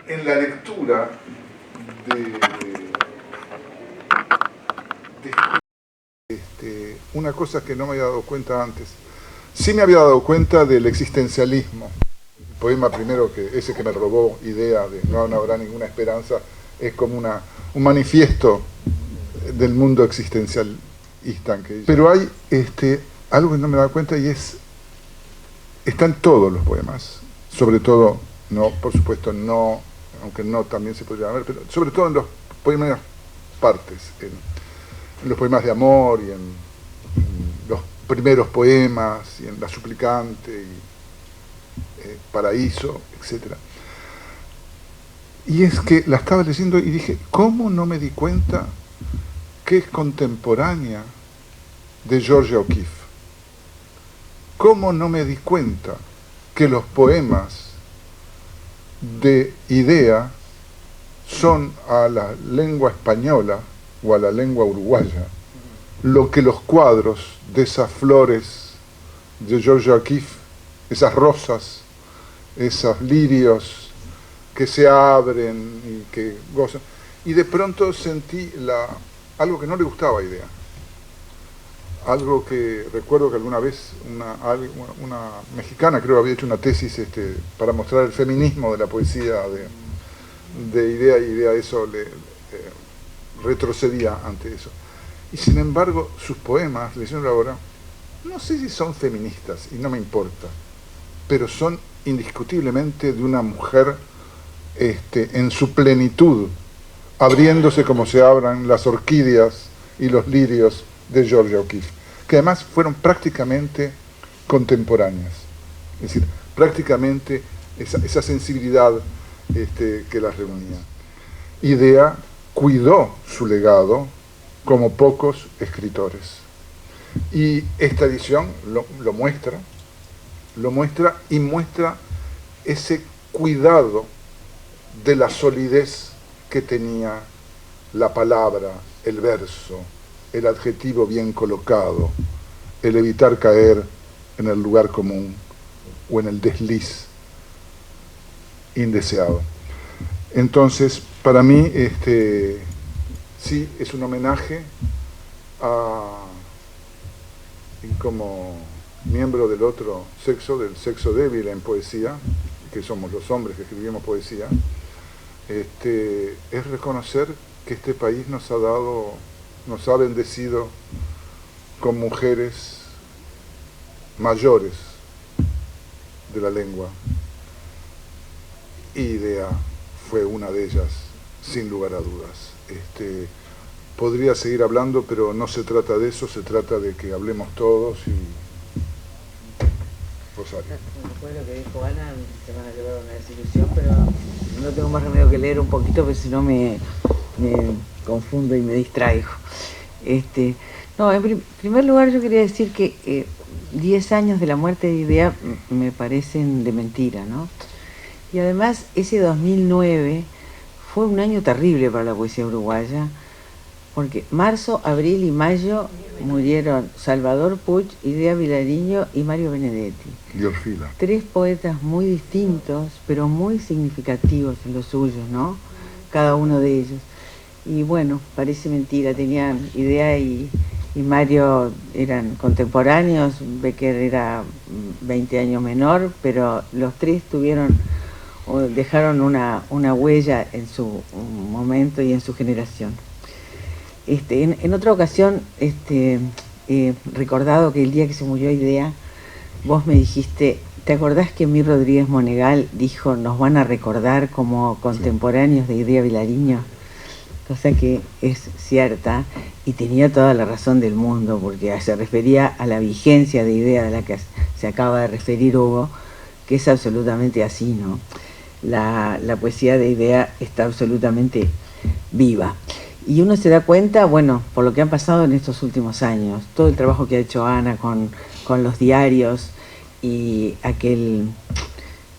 en la lectura una cosa que no me había dado cuenta antes. Sí me había dado cuenta del existencialismo. El poema primero, ese que me robó idea de No habrá ninguna esperanza, es como un manifiesto del mundo existencialista. Pero hay algo que no me he dado cuenta y está en todos los poemas, sobre todo, no, por supuesto, no, aunque no también se podría ver, pero sobre todo en los poemas partes, en los poemas de amor y en los primeros poemas y en La Suplicante y Paraíso, etc. Y es que la estaba leyendo y dije, ¿cómo no me di cuenta que es contemporánea de Georgia O'Keeffe? ¿Cómo no me di cuenta que los poemas de Idea son a la lengua española o a la lengua uruguaya lo que los cuadros de esas flores de Georgia O'Keeffe, esas rosas, esos lirios que se abren y que gozan? Y de pronto sentí algo que no le gustaba a Idea. Algo que recuerdo que alguna vez una mexicana, creo, había hecho una tesis para mostrar el feminismo de la poesía de Idea, y Idea eso le retrocedía ante eso. Y sin embargo, sus poemas, leyendo ahora, no sé si son feministas, y no me importa, pero son indiscutiblemente de una mujer en su plenitud, abriéndose como se abran las orquídeas y los lirios de Georgia O'Keeffe, que además fueron prácticamente contemporáneas. Es decir, prácticamente esa sensibilidad que las reunía. Idea cuidó su legado como pocos escritores. Y esta edición lo muestra y muestra ese cuidado de la solidez que tenía la palabra, el verso, el adjetivo bien colocado, el evitar caer en el lugar común o en el desliz indeseado. Entonces, para mí, sí, es un homenaje y como miembro del otro sexo, del sexo débil en poesía, que somos los hombres que escribimos poesía, es reconocer que este país nos ha bendecido con mujeres mayores de la lengua. Y Idea fue una de ellas, sin lugar a dudas. Podría seguir hablando, pero no se trata de eso, se trata de que hablemos todos y... Rosario. Después de lo que dijo Ana, se van a llevar una desilusión, pero no tengo más remedio que leer un poquito, porque si no me confundo y me distraigo. No, en primer lugar yo quería decir que 10 años de la muerte de Idea me parecen de mentira, ¿no? Y además ese 2009 fue un año terrible para la poesía uruguaya, porque marzo, abril y mayo murieron Salvador Puig, Idea Vilariño y Mario Benedetti. Y Orfila. 3 poetas muy distintos, pero muy significativos en los suyos, ¿no? Cada uno de ellos. Y bueno, parece mentira, tenían Idea y Mario eran contemporáneos, Becker era 20 años menor, pero los 3 dejaron una huella en su momento y en su generación. En otra ocasión he recordado que el día que se murió Idea, vos me dijiste, ¿te acordás que Mir Rodríguez Monegal dijo, nos van a recordar como contemporáneos de Idea Vilariño? Cosa que es cierta y tenía toda la razón del mundo, porque se refería a la vigencia de Idea de la que se acaba de referir Hugo, que es absolutamente así, ¿no? La poesía de Idea está absolutamente viva. Y uno se da cuenta, bueno, por lo que han pasado en estos últimos años, todo el trabajo que ha hecho Ana con los diarios y aquel,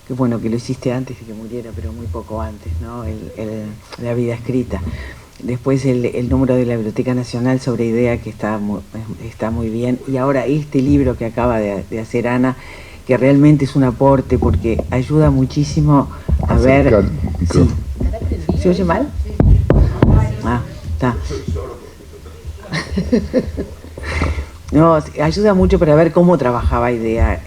que bueno, que lo hiciste antes de que muriera, pero muy poco antes, ¿no? La vida escrita. Después el número de la Biblioteca Nacional sobre Idea, que está muy bien. Y ahora este libro que acaba de hacer Ana, que realmente es un aporte porque ayuda muchísimo a ver Sí. ¿Se oye mal? Ah, está. No, ayuda mucho para ver cómo trabajaba Idea,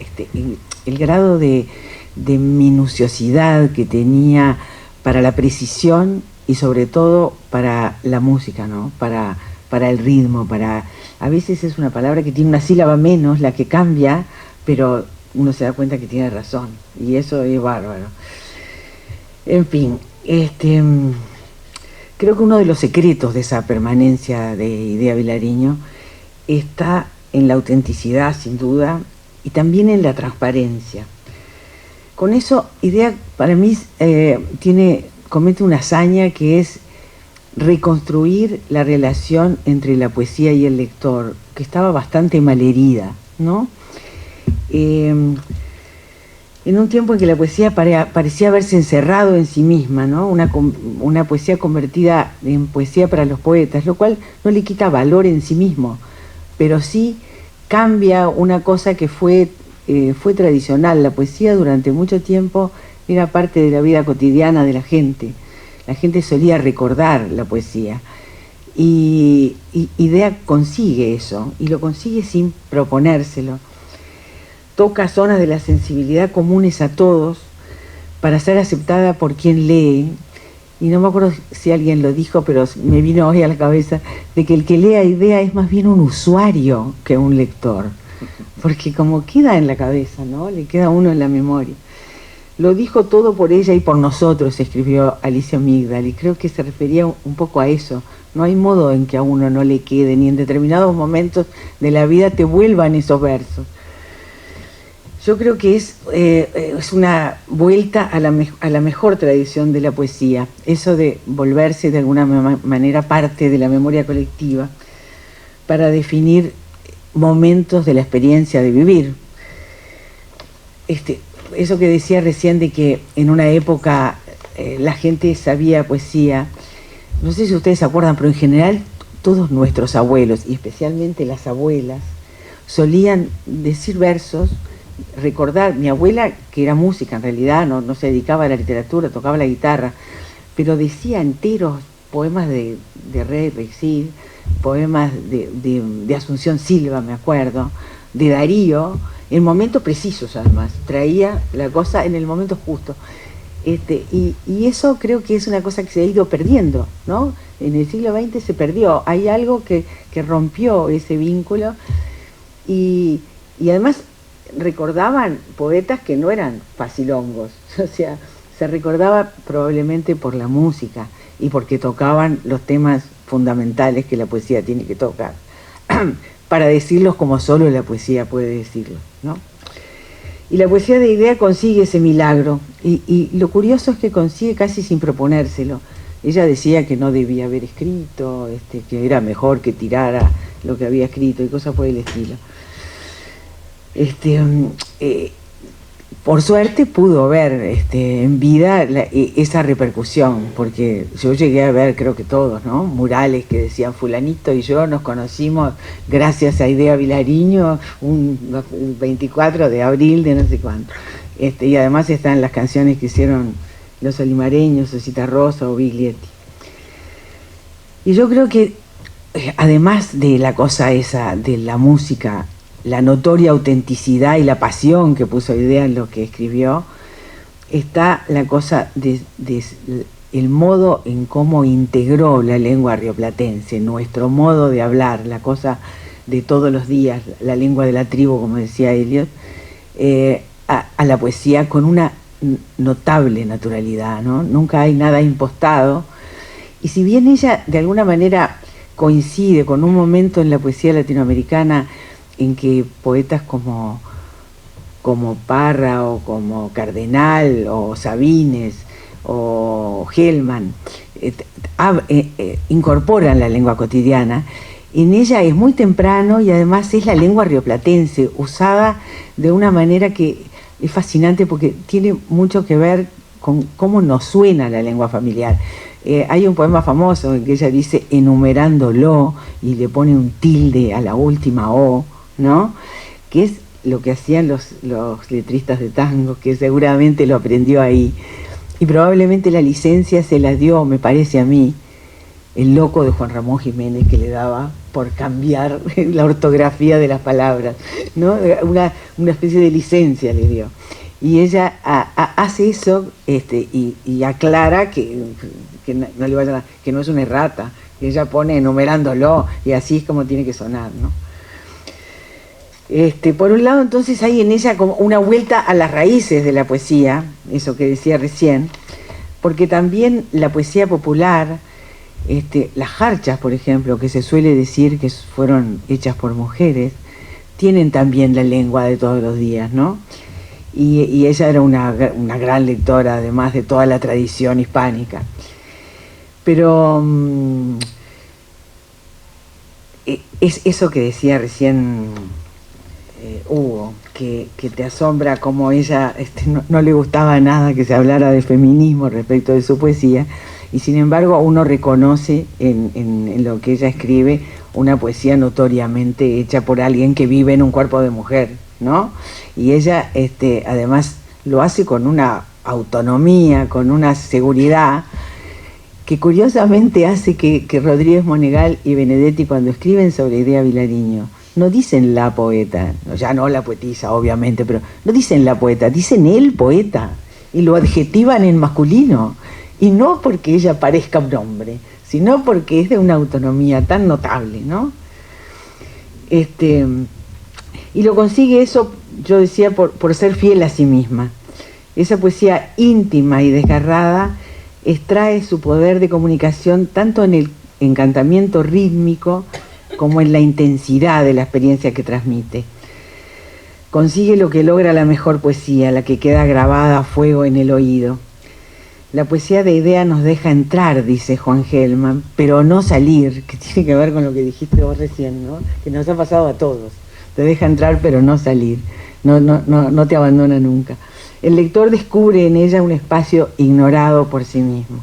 el grado de minuciosidad que tenía para la precisión y sobre todo para la música, ¿no? Para el ritmo, a veces es una palabra que tiene una sílaba menos, la que cambia, pero uno se da cuenta que tiene razón, y eso es bárbaro. En fin, creo que uno de los secretos de esa permanencia de Idea Vilariño está en la autenticidad, sin duda, y también en la transparencia. Con eso, Idea, para mí, comete una hazaña que es reconstruir la relación entre la poesía y el lector, que estaba bastante malherida, ¿no? En un tiempo en que la poesía parecía haberse encerrado en sí misma, ¿no? Una poesía convertida en poesía para los poetas, lo cual no le quita valor en sí mismo, pero sí cambia una cosa que fue tradicional. La poesía durante mucho tiempo era parte de la vida cotidiana de la gente. La gente solía recordar la poesía. Y Idea consigue eso, y lo consigue sin proponérselo. Toca zonas de la sensibilidad comunes a todos para ser aceptada por quien lee. Y no me acuerdo si alguien lo dijo, pero me vino hoy a la cabeza de que el que lea Idea es más bien un usuario que un lector, porque como queda en la cabeza, ¿no? Le queda a uno en la memoria. Lo dijo todo por ella y por nosotros, escribió Alicia Migdal, y creo que se refería un poco a eso. No hay modo en que a uno no le quede, ni en determinados momentos de la vida te vuelvan esos versos. Yo creo que es una vuelta a la mejor tradición de la poesía, eso de volverse de alguna manera parte de la memoria colectiva para definir momentos de la experiencia de vivir. Eso que decía recién de que en una época la gente sabía poesía, no sé si ustedes se acuerdan, pero en general todos nuestros abuelos, y especialmente las abuelas, solían decir versos, recordar. Mi abuela, que era música en realidad, no se dedicaba a la literatura, tocaba la guitarra, pero decía enteros poemas de Rey Rexid, poemas de Asunción Silva, me acuerdo, de Darío, en momentos precisos además, traía la cosa en el momento justo. Y eso creo que es una cosa que se ha ido perdiendo, ¿no? En el siglo XX se perdió, hay algo que rompió ese vínculo, y además recordaban poetas que no eran facilongos, o sea, se recordaba probablemente por la música y porque tocaban los temas fundamentales que la poesía tiene que tocar, para decirlos como solo la poesía puede decirlos, ¿no? Y la poesía de Idea consigue ese milagro, y lo curioso es que consigue casi sin proponérselo. Ella decía que no debía haber escrito, que era mejor que tirara lo que había escrito y cosas por el estilo. Por suerte pudo ver en vida esa repercusión, porque yo llegué a ver, creo que todos, ¿no?, murales que decían fulanito y yo nos conocimos gracias a Idea Vilariño un 24 de abril de no sé cuánto, y además están las canciones que hicieron los olimareños, o Citarrosa o Biglietti. Y yo creo que además de la cosa esa de la música, la notoria autenticidad y la pasión que puso Idea en lo que escribió, está la cosa de el modo en cómo integró la lengua rioplatense, nuestro modo de hablar, la cosa de todos los días, la lengua de la tribu, como decía Eliot, a la poesía con una notable naturalidad, ¿no? Nunca hay nada impostado, y si bien ella de alguna manera coincide con un momento en la poesía latinoamericana en que poetas como Parra o como Cardenal o Sabines o Hellman incorporan la lengua cotidiana, en ella es muy temprano, y además es la lengua rioplatense usada de una manera que es fascinante porque tiene mucho que ver con cómo nos suena la lengua familiar. Hay un poema famoso en que ella dice enumerándolo y le pone un tilde a la última O, ¿no?, que es lo que hacían los letristas de tango, que seguramente lo aprendió ahí. Y probablemente la licencia se la dio, me parece a mí, el loco de Juan Ramón Jiménez, que le daba por cambiar la ortografía de las palabras, ¿no? Una especie de licencia le dio. Y ella hace eso y aclara que no le vaya que no es una errata, que ella pone enumerándolo y así es como tiene que sonar, ¿no? Por un lado, entonces hay en ella como una vuelta a las raíces de la poesía, eso que decía recién, porque también la poesía popular, las jarchas, por ejemplo, que se suele decir que fueron hechas por mujeres, tienen también la lengua de todos los días, ¿no? Y ella era una gran lectora, además de toda la tradición hispánica. Pero es eso que decía recién Hugo, que te asombra cómo ella no le gustaba nada que se hablara de feminismo respecto de su poesía, y sin embargo uno reconoce en lo que ella escribe una poesía notoriamente hecha por alguien que vive en un cuerpo de mujer, ¿no? Y ella además lo hace con una autonomía, con una seguridad que curiosamente hace que Rodríguez Monegal y Benedetti, cuando escriben sobre Idea Vilariño, no dicen la poeta, ya no la poetisa obviamente, pero no dicen la poeta, dicen el poeta, y lo adjetivan en masculino, y no porque ella parezca un hombre, sino porque es de una autonomía tan notable, ¿no? Y lo consigue eso, yo decía, por ser fiel a sí misma. Esa poesía íntima y desgarrada extrae su poder de comunicación tanto en el encantamiento rítmico como en la intensidad de la experiencia que transmite. Consigue lo que logra la mejor poesía, la que queda grabada a fuego en el oído. La poesía de Idea nos deja entrar, dice Juan Gelman, pero no salir, que tiene que ver con lo que dijiste vos recién, ¿no? Que nos ha pasado a todos. Te deja entrar pero no salir, no te abandona nunca. El lector descubre en ella un espacio ignorado por sí mismo.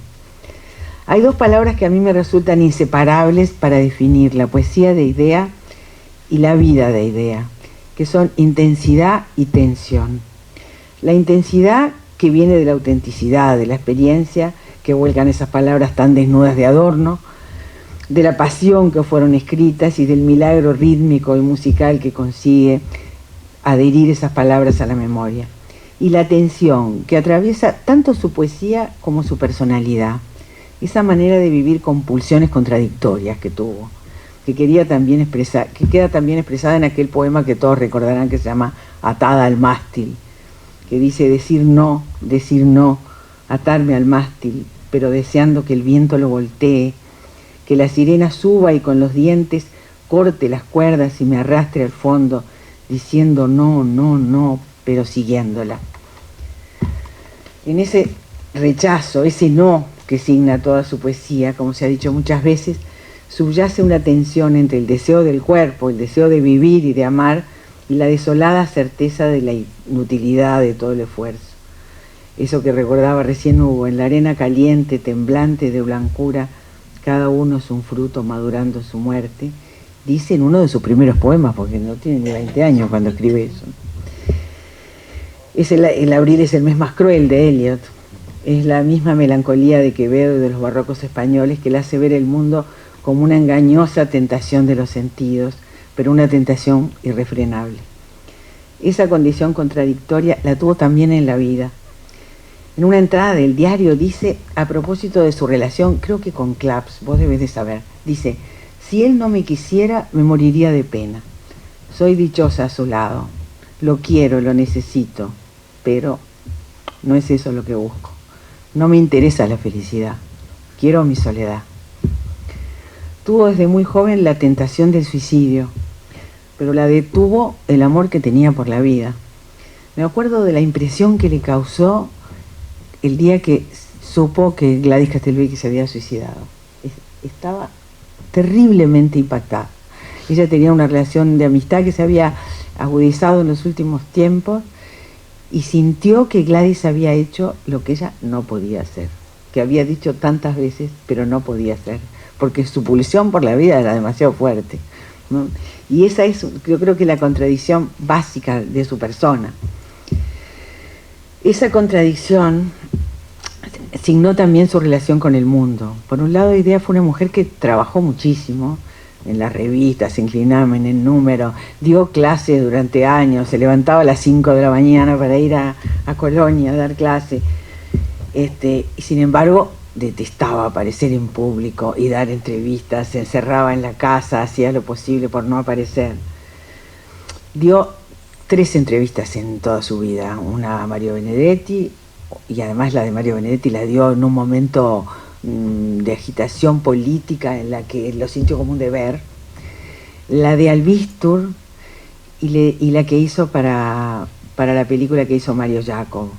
Hay dos palabras que a mí me resultan inseparables para definir la poesía de Idea y la vida de Idea, que son intensidad y tensión. La intensidad que viene de la autenticidad, de la experiencia que vuelcan esas palabras tan desnudas de adorno, de la pasión que fueron escritas y del milagro rítmico y musical que consigue adherir esas palabras a la memoria. Y la tensión que atraviesa tanto su poesía como su personalidad, esa manera de vivir con pulsiones contradictorias que tuvo, que quería también expresar, que queda también expresada en aquel poema que todos recordarán, que se llama Atada al mástil, que dice decir no, atarme al mástil, pero deseando que el viento lo voltee, que la sirena suba y con los dientes corte las cuerdas y me arrastre al fondo, diciendo no, pero siguiéndola. En ese rechazo, ese no que signa toda su poesía, como se ha dicho muchas veces, subyace una tensión entre el deseo del cuerpo, el deseo de vivir y de amar, y la desolada certeza de la inutilidad de todo el esfuerzo. Eso que recordaba recién Hugo, en la arena caliente, temblante de blancura, cada uno es un fruto madurando su muerte, dice en uno de sus primeros poemas, porque no tiene ni 20 años cuando escribe eso. El abril es el mes más cruel de Eliot. Es la misma melancolía de Quevedo y de los barrocos españoles que le hace ver el mundo como una engañosa tentación de los sentidos, pero una tentación irrefrenable. Esa condición contradictoria la tuvo también en la vida. En una entrada del diario dice, a propósito de su relación, creo que con Claps, vos debes de saber, dice, si él no me quisiera, me moriría de pena. Soy dichosa a su lado, lo quiero, lo necesito, pero no es eso lo que busco. No me interesa la felicidad, quiero mi soledad. Tuvo desde muy joven la tentación del suicidio, pero la detuvo el amor que tenía por la vida. Me acuerdo de la impresión que le causó el día que supo que Gladys Castelvecchi se había suicidado. Estaba terriblemente impactada. Ella tenía una relación de amistad que se había agudizado en los últimos tiempos y sintió que Gladys había hecho lo que ella no podía hacer, que había dicho tantas veces, pero no podía hacer, porque su pulsión por la vida era demasiado fuerte, ¿no? Y esa es, yo creo que la contradicción básica de su persona. Esa contradicción signó también su relación con el mundo. Por un lado, Idea fue una mujer que trabajó muchísimo en las revistas, en Clinamen, en Número, dio clases durante años, se levantaba a las 5 de la mañana para ir a Colonia a dar clase, y sin embargo detestaba aparecer en público y dar entrevistas, se encerraba en la casa, hacía lo posible por no aparecer. Dio 3 entrevistas en toda su vida, una a Mario Benedetti, y además la de Mario Benedetti la dio en un momento de agitación política en la que lo sintió como un deber, la de Albistur y la que hizo para la película que hizo Mario Jacob,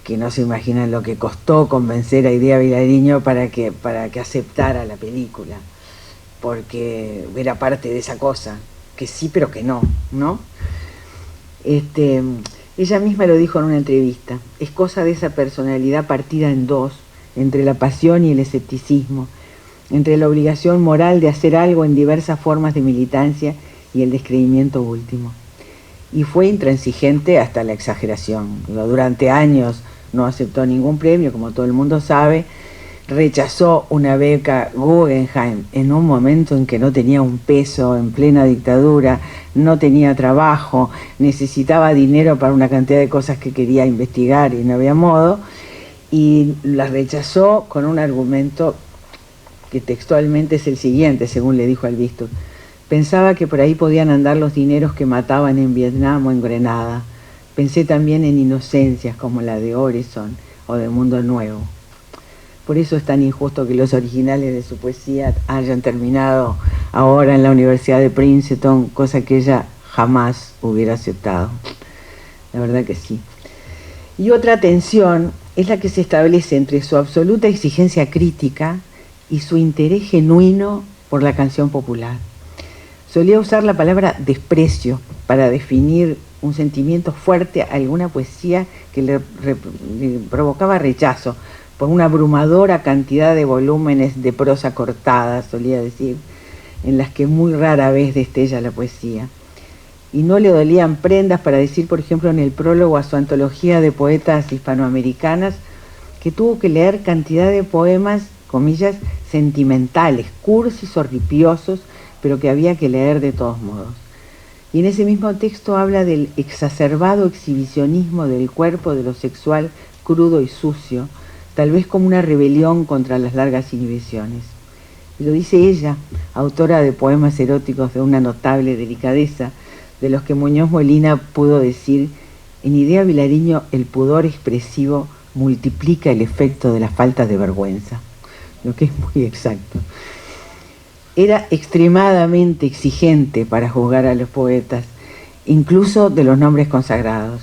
que no se imaginan lo que costó convencer a Idea Vilariño para que aceptara la película, porque era parte de esa cosa, que sí pero que no, ¿no? Ella misma lo dijo en una entrevista, es cosa de esa personalidad partida en dos, entre la pasión y el escepticismo, entre la obligación moral de hacer algo en diversas formas de militancia y el descreimiento último. Y fue intransigente hasta la exageración. Durante años no aceptó ningún premio, como todo el mundo sabe, rechazó una beca Guggenheim en un momento en que no tenía un peso, en plena dictadura, no tenía trabajo, necesitaba dinero para una cantidad de cosas que quería investigar y no había modo, y la rechazó con un argumento que textualmente es el siguiente, según le dijo Albistur. Pensaba que por ahí podían andar los dineros que mataban en Vietnam o en Grenada. Pensé también en inocencias como la de Horizon o de Mundo Nuevo. Por eso es tan injusto que los originales de su poesía hayan terminado ahora en la Universidad de Princeton, cosa que ella jamás hubiera aceptado. La verdad que sí. Y otra tensión es la que se establece entre su absoluta exigencia crítica y su interés genuino por la canción popular. Solía usar la palabra desprecio para definir un sentimiento fuerte a alguna poesía que le provocaba rechazo por una abrumadora cantidad de volúmenes de prosa cortada, solía decir, en las que muy rara vez destella la poesía. Y no le dolían prendas para decir, por ejemplo, en el prólogo a su antología de poetas hispanoamericanas, que tuvo que leer cantidad de poemas, comillas, sentimentales, cursis, horripiosos, pero que había que leer de todos modos. Y en ese mismo texto habla del exacerbado exhibicionismo del cuerpo, de lo sexual crudo y sucio, tal vez como una rebelión contra las largas inhibiciones. Y lo dice ella, autora de poemas eróticos de una notable delicadeza, de los que Muñoz Molina pudo decir, en Idea Vilariño el pudor expresivo multiplica el efecto de la falta de vergüenza, lo que es muy exacto. Era extremadamente exigente para juzgar a los poetas, incluso de los nombres consagrados.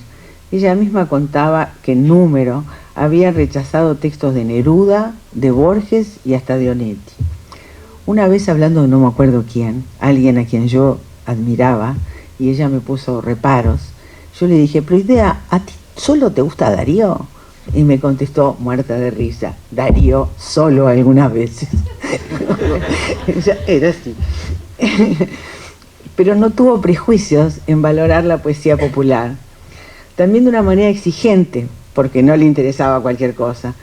Ella misma contaba que en Número había rechazado textos de Neruda, de Borges y hasta de Onetti. Una vez hablando de no me acuerdo quién, alguien a quien yo admiraba, y ella me puso reparos, yo le dije, pero Idea, ¿a ti solo te gusta Darío? Y me contestó, muerta de risa, Darío solo algunas veces. Era así. Pero no tuvo prejuicios en valorar la poesía popular. También de una manera exigente, porque no le interesaba cualquier cosa.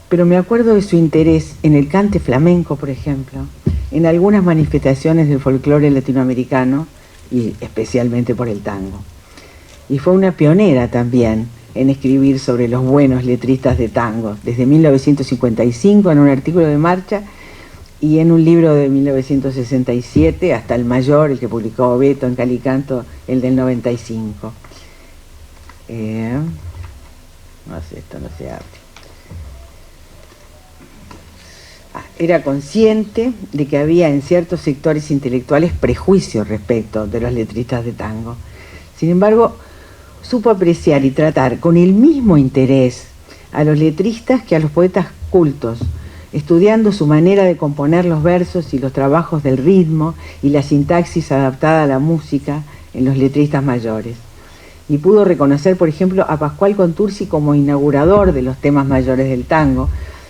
Pero me acuerdo de su interés en el cante flamenco, por ejemplo, en algunas manifestaciones del folclore latinoamericano, y especialmente por el tango. Y fue una pionera también en escribir sobre los buenos letristas de tango, desde 1955 en un artículo de Marcha y en un libro de 1967 hasta el mayor, el que publicó Beto en Calicanto, el del 95. No sé, esto no se abre. Era consciente de que había en ciertos sectores intelectuales prejuicios respecto de los letristas de tango. Sin embargo, supo apreciar y tratar con el mismo interés a los letristas que a los poetas cultos, estudiando su manera de componer los versos y los trabajos del ritmo y la sintaxis adaptada a la música en los letristas mayores. Y pudo reconocer, por ejemplo, a Pascual Contursi como inaugurador de los temas mayores del tango,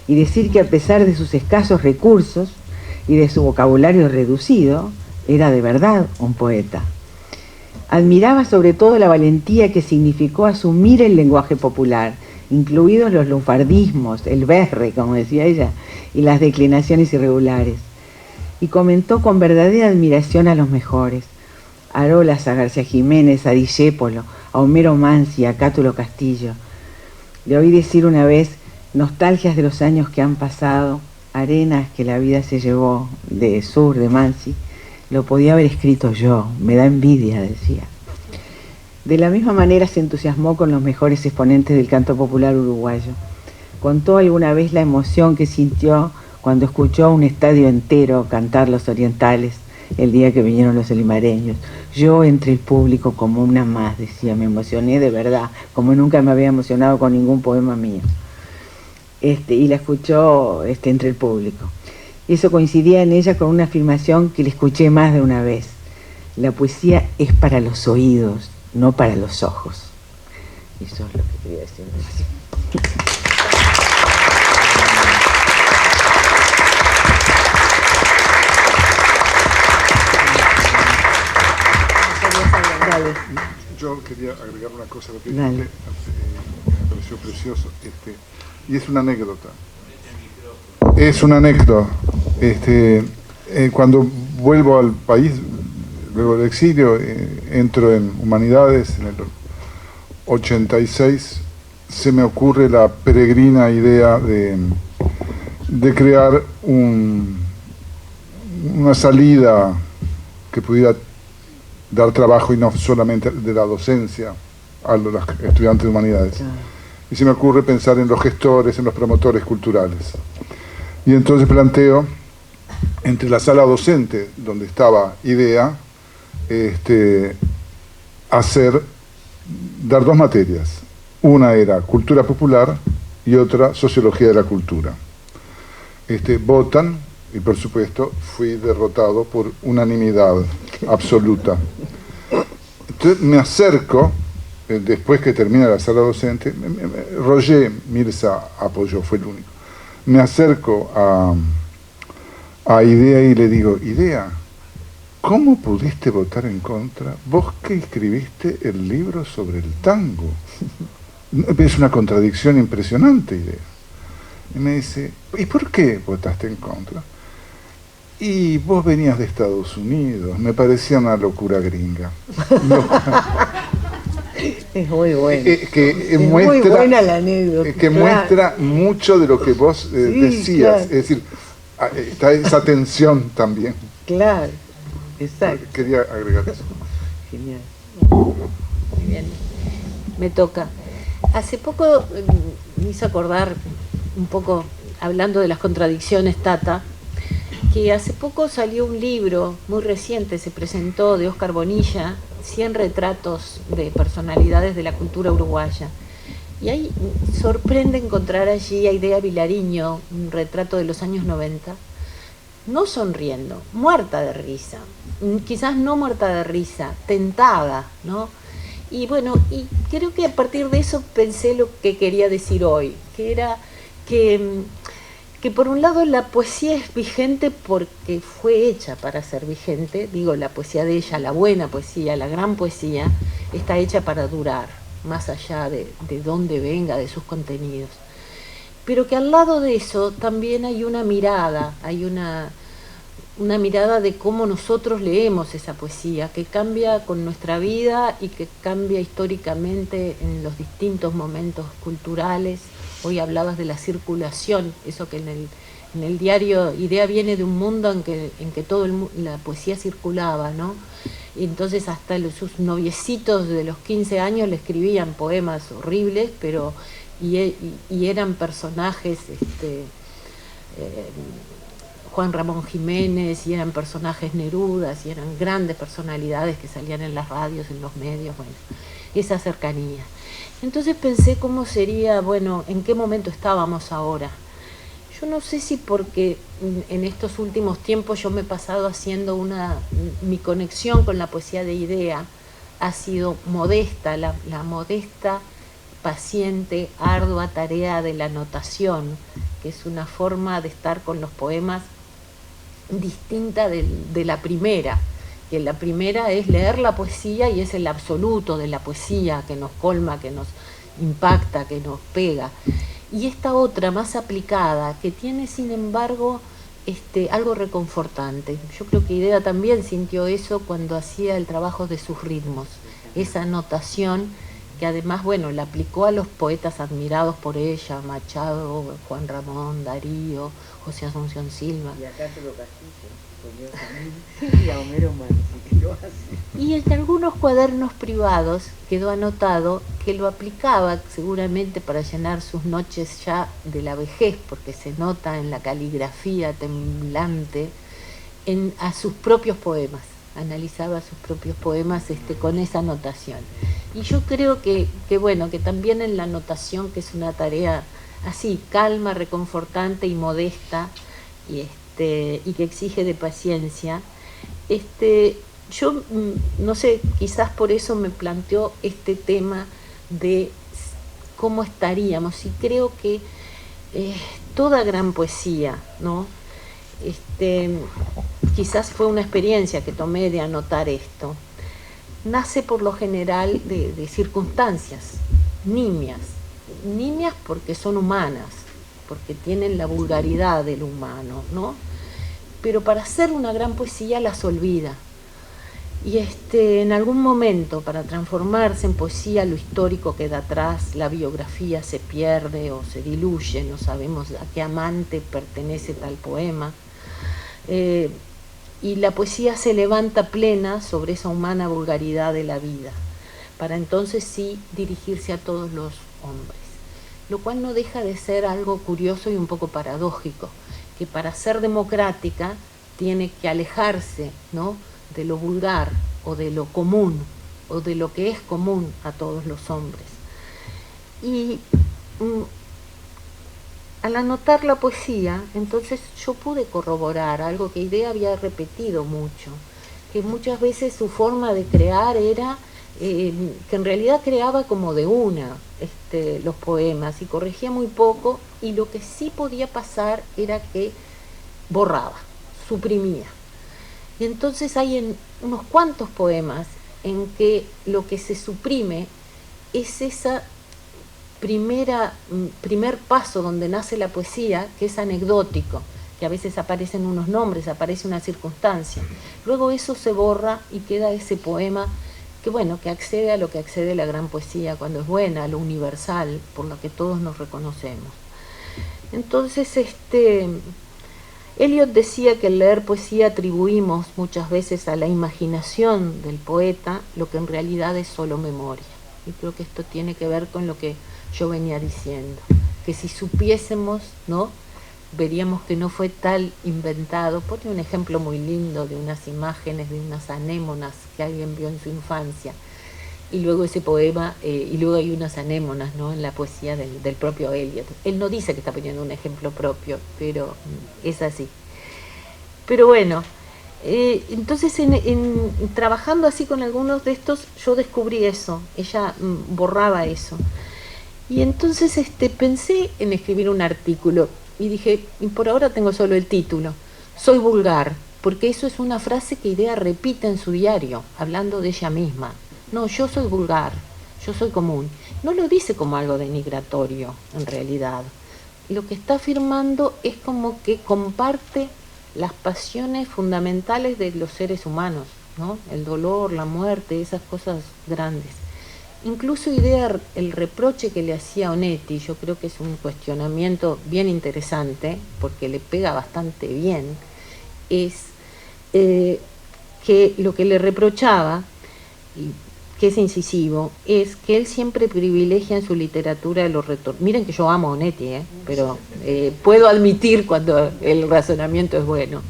y decir que a pesar de sus escasos recursos y de su vocabulario reducido, era de verdad un poeta. Admiraba sobre todo la valentía que significó asumir el lenguaje popular incluidos los lunfardismos, el berre, como decía ella, y las declinaciones irregulares. Y comentó con verdadera admiración a los mejores, a Arolas, a García Jiménez, a Discépolo, a Homero Mansi, a Cátulo Castillo. Le oí decir una vez, nostalgias de los años que han pasado, arenas que la vida se llevó, de Sur, de Mansi, lo podía haber escrito yo, me da envidia, decía. De la misma manera se entusiasmó con los mejores exponentes del canto popular uruguayo. Contó alguna vez la emoción que sintió cuando escuchó a un estadio entero cantar los orientales el día que vinieron los limareños. Yo entre el público como una más, decía, me emocioné de verdad, como nunca me había emocionado con ningún poema mío. Y la escuchó entre el público. Eso coincidía en ella con una afirmación que le escuché más de una vez. La poesía es para los oídos, no para los ojos. Eso es lo que quería decir. Yo quería agregar una cosa que me pareció precioso, y es una anécdota. Es una anécdota. Cuando vuelvo al país, luego del exilio, entro en Humanidades en el 86, se me ocurre la peregrina idea de crear una salida que pudiera dar trabajo y no solamente de la docencia a los estudiantes de humanidades. Y se me ocurre pensar en los gestores, en los promotores culturales. Y entonces planteo, entre la sala docente, donde estaba IDEA, dar dos materias. Una era cultura popular y otra sociología de la cultura. Votan, y por supuesto fui derrotado por unanimidad absoluta. Entonces me acerco, después que termina la sala docente, Roger Mirza apoyó, fue el único. Me acerco a IDEA y le digo, IDEA, ¿cómo pudiste votar en contra? Vos que escribiste el libro sobre el tango. Es una contradicción impresionante, IDEA. Y me dice, ¿y por qué votaste en contra? Y vos venías de Estados Unidos, me parecía una locura gringa. Es muy bueno. Es muy buena la anécdota. Que muestra mucho de lo que vos decías. Claro. Es decir, está esa tensión también. Claro, exacto. Quería agregar eso. Genial. Muy bien. Me toca. Hace poco me hizo acordar un poco, hablando de las contradicciones, Tata, que hace poco salió un libro muy reciente, se presentó, de Óscar Bonilla, 100 retratos de personalidades de la cultura uruguaya. Y ahí sorprende encontrar allí a Idea Vilariño, un retrato de los años 90, no sonriendo, muerta de risa, quizás no muerta de risa, tentada, ¿no? Y bueno, y creo que a partir de eso pensé lo que quería decir hoy, que era que por un lado la poesía es vigente porque fue hecha para ser vigente, digo, la poesía de ella, la buena poesía, la gran poesía, está hecha para durar, más allá de dónde venga, de sus contenidos. Pero que al lado de eso también hay una mirada, una mirada de cómo nosotros leemos esa poesía, que cambia con nuestra vida y que cambia históricamente en los distintos momentos culturales. Hoy hablabas de la circulación, eso que en el diario Idea viene de un mundo en que toda la poesía circulaba, ¿no? Y entonces hasta sus noviecitos de los 15 años le escribían poemas horribles, pero y eran personajes, Juan Ramón Jiménez, y eran personajes Nerudas, y eran grandes personalidades que salían en las radios, en los medios, bueno, esa cercanía. Entonces pensé cómo sería, bueno, en qué momento estábamos ahora. Yo no sé si porque en estos últimos tiempos yo me he pasado haciendo mi conexión con la poesía de Idea ha sido modesta, la modesta, paciente, ardua tarea de la notación, que es una forma de estar con los poemas distinta de la primera, que la primera es leer la poesía y es el absoluto de la poesía que nos colma, impacta, que nos pega. Y esta otra más aplicada, que tiene sin embargo algo reconfortante. Yo creo que Idea también sintió eso cuando hacía el trabajo de sus ritmos, esa notación que además, bueno, la aplicó a los poetas admirados por ella, Machado, Juan Ramón, Darío, José Asunción Silva. Y acá Cátulo Castillo, y a Homero Manzi, que lo hace. Y en algunos cuadernos privados quedó anotado que lo aplicaba seguramente para llenar sus noches ya de la vejez, porque se nota en la caligrafía temblante, a sus propios poemas. Analizaba sus propios poemas con esa anotación. Y yo creo que bueno, que también en la anotación, que es una tarea así, calma, reconfortante y modesta, y que exige de paciencia, yo no sé, quizás por eso me planteó este tema de cómo estaríamos, y creo que toda gran poesía, ¿no? Quizás fue una experiencia que tomé de anotar esto, nace por lo general de circunstancias nimias porque son humanas, porque tienen la vulgaridad del humano, ¿no? Pero para hacer una gran poesía las olvida. Y en algún momento, para transformarse en poesía, lo histórico queda atrás, la biografía se pierde o se diluye, no sabemos a qué amante pertenece tal poema. Y la poesía se levanta plena sobre esa humana vulgaridad de la vida, para entonces sí dirigirse a todos los hombres, lo cual no deja de ser algo curioso y un poco paradójico, que para ser democrática tiene que alejarse, ¿no?, de lo vulgar o de lo común o de lo que es común a todos los hombres. Y al anotar la poesía, entonces yo pude corroborar algo que Idea había repetido mucho, que muchas veces su forma de crear era que en realidad creaba como de una los poemas y corregía muy poco, y lo que sí podía pasar era que borraba, suprimía. Y entonces hay en unos cuantos poemas en que lo que se suprime es esa primer paso donde nace la poesía, que es anecdótico, que a veces aparecen unos nombres, aparece una circunstancia. Luego eso se borra y queda ese poema que, bueno, que accede a lo que accede la gran poesía cuando es buena, a lo universal, por lo que todos nos reconocemos. Entonces, Eliot decía que al leer poesía atribuimos muchas veces a la imaginación del poeta lo que en realidad es solo memoria. Y creo que esto tiene que ver con lo que yo venía diciendo, que si supiésemos, ¿no?, veríamos que no fue tal inventado. Pone un ejemplo muy lindo de unas imágenes de unas anémonas que alguien vio en su infancia, y luego ese poema, y luego hay unas anémonas, ¿no?, en la poesía del propio Eliot. Él no dice que está poniendo un ejemplo propio, pero es así. Pero bueno, entonces trabajando así con algunos de estos, yo descubrí eso, ella borraba eso. Y entonces pensé en escribir un artículo, y dije, y por ahora tengo solo el título, Soy vulgar, porque eso es una frase que Idea repite en su diario, hablando de ella misma. No, yo soy vulgar, yo soy común. No lo dice como algo denigratorio, en realidad. Lo que está afirmando es como que comparte las pasiones fundamentales de los seres humanos, ¿no? El dolor, la muerte, esas cosas grandes. Incluso Idea, el reproche que le hacía a Onetti, yo creo que es un cuestionamiento bien interesante, porque le pega bastante bien, es que lo que le reprochaba, y que es incisivo, es que él siempre privilegia en su literatura los retornos. Miren que yo amo a Onetti, pero puedo admitir cuando el razonamiento es bueno.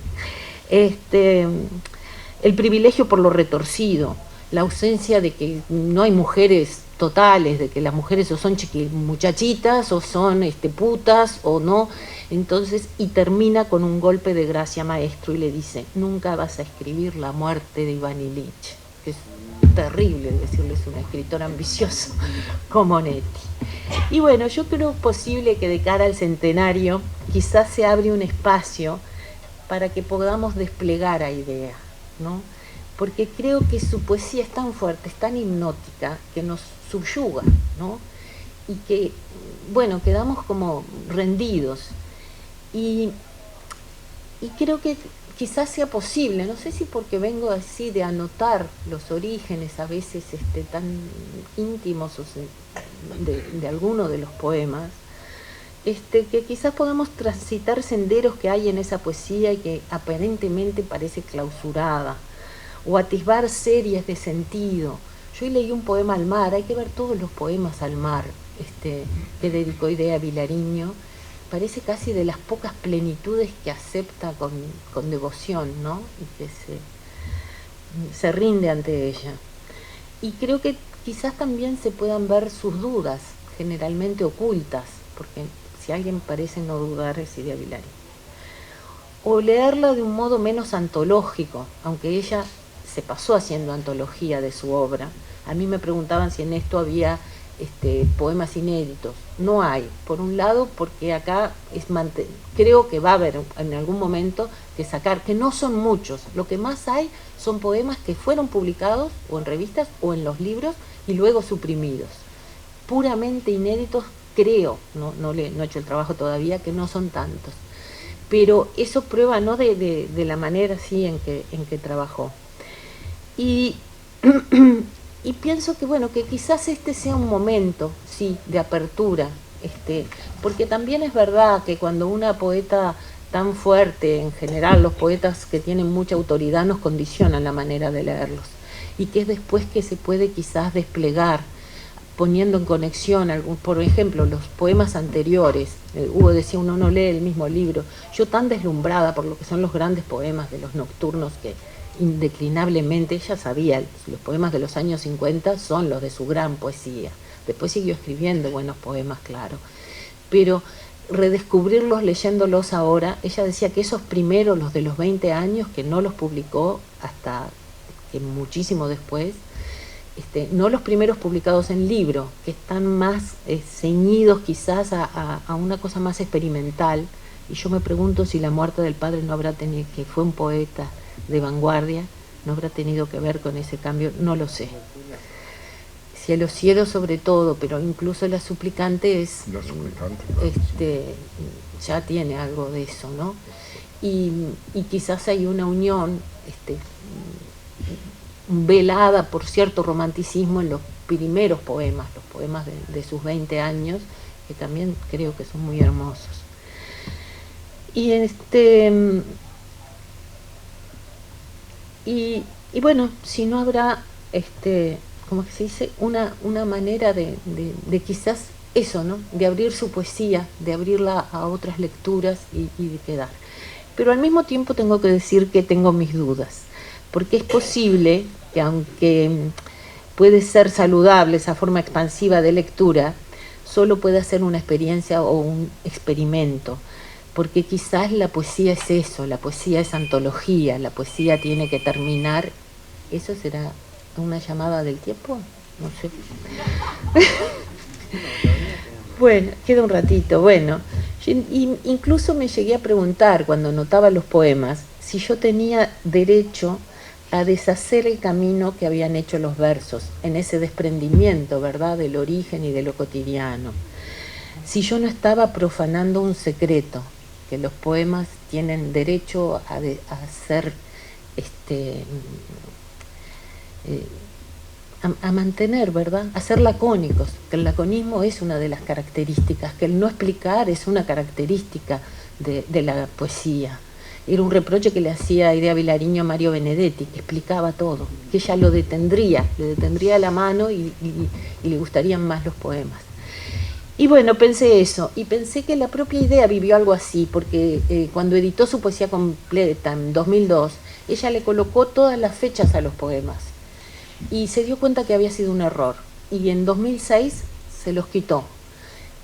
El privilegio por lo retorcido, la ausencia de que no hay mujeres totales, de que las mujeres o son muchachitas o son putas o no. Entonces, y termina con un golpe de gracia maestro y le dice, nunca vas a escribir la muerte de Iván Ilich, que es terrible decirles un escritor ambicioso como Onetti. Y bueno, yo creo posible que de cara al centenario quizás se abre un espacio para que podamos desplegar a Idea, ¿no? Porque creo que su poesía es tan fuerte, es tan hipnótica, que nos subyuga, ¿no? y que, bueno, quedamos como rendidos. Y creo que quizás sea posible, no sé si porque vengo así de anotar los orígenes a veces tan íntimos de alguno de los poemas, que quizás podamos transitar senderos que hay en esa poesía y que aparentemente parece clausurada, o atisbar series de sentido. Yo hoy leí un poema al mar, hay que ver todos los poemas al mar, que dedicó Idea Vilariño. Parece casi de las pocas plenitudes que acepta con devoción, ¿no? Y que se rinde ante ella. Y creo que quizás también se puedan ver sus dudas, generalmente ocultas, porque si alguien parece no dudar es Idea Vilariño. O leerla de un modo menos antológico, aunque ella se pasó haciendo antología de su obra. A mí me preguntaban si en esto había poemas inéditos. No hay, por un lado porque acá creo que va a haber en algún momento que sacar, que no son muchos, lo que más hay son poemas que fueron publicados o en revistas o en los libros y luego suprimidos, puramente inéditos. Creo, no he hecho el trabajo todavía, que no son tantos, pero eso prueba, ¿no?, de la manera así en que trabajó. Y y pienso que, bueno, que quizás sea un momento, sí, de apertura, porque también es verdad que cuando una poeta tan fuerte, en general los poetas que tienen mucha autoridad nos condicionan la manera de leerlos, y que es después que se puede quizás desplegar, poniendo en conexión, por ejemplo, los poemas anteriores. Hugo decía, uno no lee el mismo libro. Yo tan deslumbrada por lo que son los grandes poemas de los nocturnos que indeclinablemente ella sabía, los poemas de los años 50 son los de su gran poesía. Después siguió escribiendo buenos poemas, claro, pero redescubrirlos leyéndolos ahora, ella decía que esos primeros, los de los 20 años, que no los publicó hasta que muchísimo después, no los primeros publicados en libro, que están más ceñidos quizás a una cosa más experimental. Y yo me pregunto si la muerte del padre no habrá tenido, que fue un poeta de vanguardia, no habrá tenido que ver con ese cambio, no lo sé. Cielo, cielo sobre todo, pero incluso la suplicante ya tiene algo de eso, ¿no? Y quizás hay una unión velada por cierto romanticismo en los primeros poemas, los poemas de sus 20 años, que también creo que son muy hermosos. Y y bueno, si no habrá como que se dice, una manera de quizás eso, ¿no?, de abrir su poesía, de abrirla a otras lecturas y de quedar. Pero al mismo tiempo tengo que decir que tengo mis dudas, porque es posible que, aunque puede ser saludable esa forma expansiva de lectura, solo puede ser una experiencia o un experimento, porque quizás la poesía es eso, la poesía es antología, la poesía tiene que terminar. ¿Eso será una llamada del tiempo? No sé. Bueno, queda un ratito. Bueno, incluso me llegué a preguntar cuando notaba los poemas si yo tenía derecho a deshacer el camino que habían hecho los versos en ese desprendimiento, ¿verdad?, del origen y de lo cotidiano. Si yo no estaba profanando un secreto, que los poemas tienen derecho a ser a mantener, ¿verdad?, a ser lacónicos, que el laconismo es una de las características, que el no explicar es una característica de la poesía. Era un reproche que le hacía Idea Vilariño a Mario Benedetti, que explicaba todo, que ella le detendría la mano y le gustarían más los poemas. Y bueno, pensé eso, y pensé que la propia Idea vivió algo así, porque cuando editó su poesía completa en 2002, ella le colocó todas las fechas a los poemas, y se dio cuenta que había sido un error, y en 2006 se los quitó,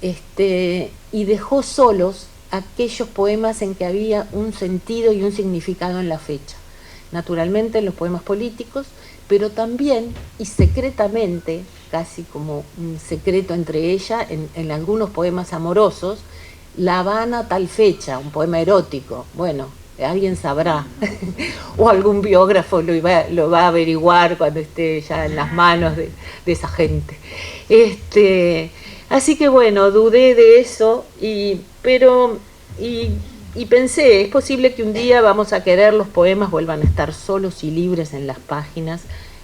y dejó solos aquellos poemas en que había un sentido y un significado en la fecha. Naturalmente en los poemas políticos, pero también y secretamente, casi como un secreto entre ella, en algunos poemas amorosos, La Habana tal fecha, un poema erótico. Bueno, alguien sabrá, o algún biógrafo lo va a averiguar cuando esté ya en las manos de esa gente. Así que bueno, dudé de eso, pero pensé, es posible que un día vamos a querer los poemas vuelvan a estar solos y libres en las páginas,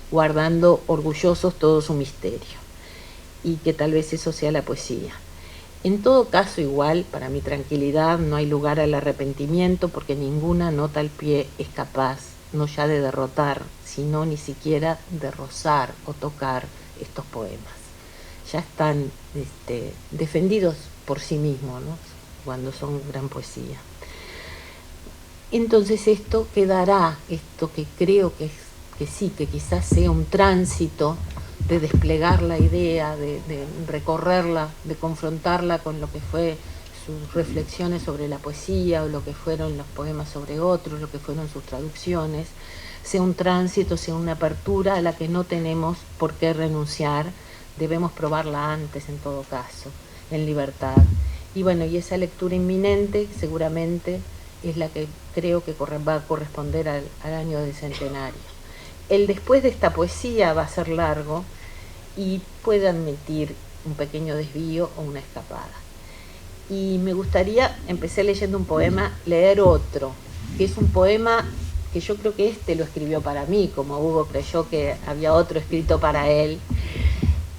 guardando orgullosos todo su misterio, y que tal vez eso sea la poesía. En todo caso, igual, para mi tranquilidad, no hay lugar al arrepentimiento, porque ninguna nota al pie es capaz, no ya de derrotar, sino ni siquiera de rozar o tocar estos poemas. Ya están defendidos por sí mismos, ¿no?, cuando son gran poesía. Entonces esto quedará, esto que creo que sí, que quizás sea un tránsito de desplegar la idea, de recorrerla, de confrontarla con lo que fue sus reflexiones sobre la poesía, o lo que fueron los poemas sobre otros, lo que fueron sus traducciones, sea un tránsito, sea una apertura a la que no tenemos por qué renunciar, debemos probarla antes en todo caso, en libertad. Y bueno, y esa lectura inminente seguramente es la que creo que va a corresponder al año del centenario. El después de esta poesía va a ser largo y puede admitir un pequeño desvío o una escapada. Y me gustaría, empecé leyendo un poema, leer otro, que es un poema que yo creo que lo escribió para mí, como Hugo creyó que había otro escrito para él,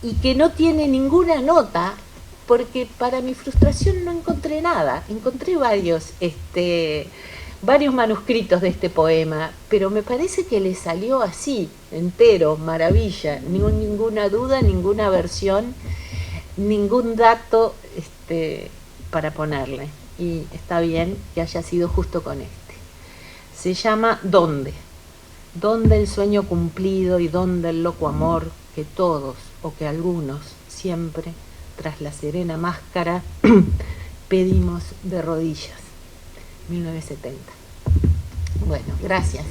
y que no tiene ninguna nota, porque para mi frustración no encontré nada. Encontré varios manuscritos de este poema, pero me parece que le salió así, entero, maravilla, ninguna duda, ninguna versión, ningún dato para ponerle, y está bien que haya sido justo con este. Se llama ¿Dónde? ¿Dónde el sueño cumplido y dónde el loco amor que todos, o que algunos, siempre, tras la serena máscara, pedimos de rodillas? 1970. Bueno, gracias.